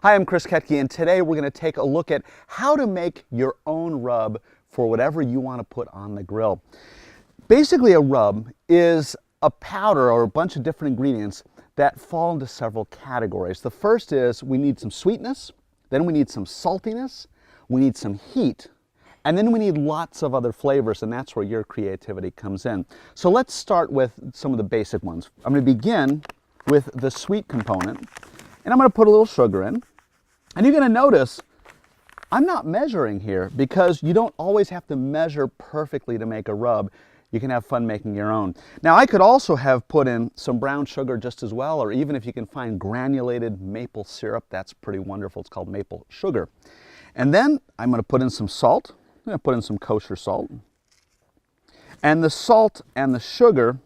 Hi, I'm Chris Koetke, and today we're going to take a look at how to make your own rub for whatever you want to put on the grill. Basically, a rub is a powder or a bunch of different ingredients that fall into several categories. The first is we need some sweetness, then we need some saltiness, we need some heat, and then we need lots of other flavors, and that's where your creativity comes in. So let's start with some of the basic ones. I'm going to begin with the sweet component, and I'm going to put a little sugar in. And you're going to notice I'm not measuring here because you don't always have to measure perfectly to make a rub. You can have fun making your own. Now, I could also have put in some brown sugar just as well, or even if you can find granulated maple syrup, that's pretty wonderful. It's called maple sugar. And then I'm going to put in some salt. I'm going to put in some kosher salt. And the salt and the sugar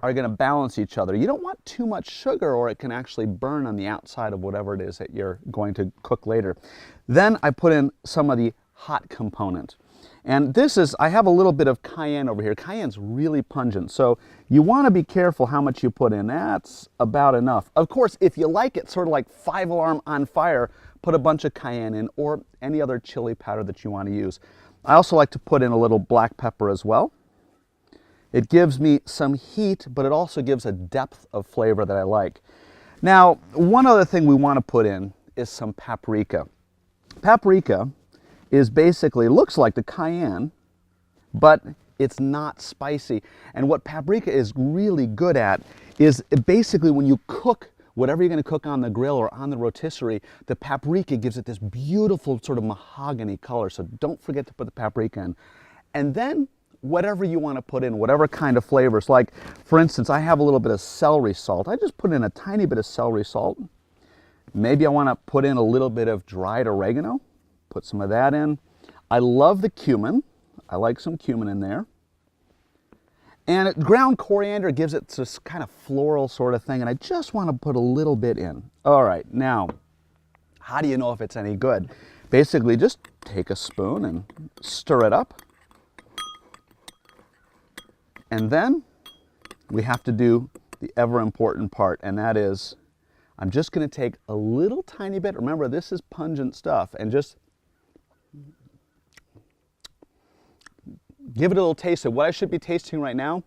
are going to balance each other. You don't want too much sugar or it can actually burn on the outside of whatever it is that you're going to cook later. Then I put in some of the hot component. And this is, I have a little bit of cayenne over here. Cayenne's really pungent, so you want to be careful how much you put in. That's about enough. Of course, if you like it sort of like 5-alarm on fire, put a bunch of cayenne in or any other chili powder that you want to use. I also like to put in a little black pepper as well. It gives me some heat, but it also gives a depth of flavor that I like. Now, one other thing we want to put in is some paprika. Paprika is basically, looks like the cayenne, but it's not spicy. And what paprika is really good at is basically when you cook whatever you're going to cook on the grill or on the rotisserie, the paprika gives it this beautiful sort of mahogany color. So don't forget to put the paprika in. And then whatever you want to put in, whatever kind of flavors. Like, for instance, I have a little bit of celery salt. I just put in a tiny bit of celery salt. Maybe I want to put in a little bit of dried oregano. Put some of that in. I love the cumin. I like some cumin in there. And ground coriander gives it this kind of floral sort of thing, and I just want to put a little bit in. All right, now, how do you know if it's any good? Basically, just take a spoon and stir it up. And then we have to do the ever important part, and that is I'm just going to take a little tiny bit. Remember, this is pungent stuff, and just give it a little taste of what I should be tasting right now.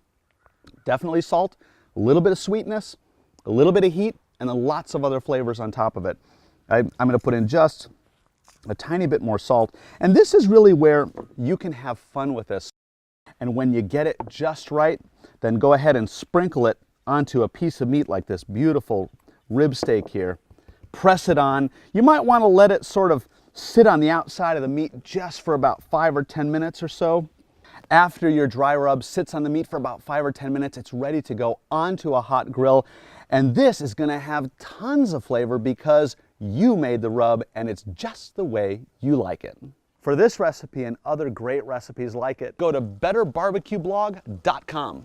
Definitely salt, a little bit of sweetness, a little bit of heat, and then lots of other flavors on top of it. I'm going to put in just a tiny bit more salt, and this is really where you can have fun with this. And when you get it just right, then go ahead and sprinkle it onto a piece of meat like this beautiful rib steak here. Press it on. You might want to let it sort of sit on the outside of the meat just for about 5 or 10 minutes or so. After your dry rub sits on the meat for about 5 or 10 minutes, it's ready to go onto a hot grill. And this is going to have tons of flavor because you made the rub and it's just the way you like it. For this recipe and other great recipes like it, go to betterbarbecueblog.com.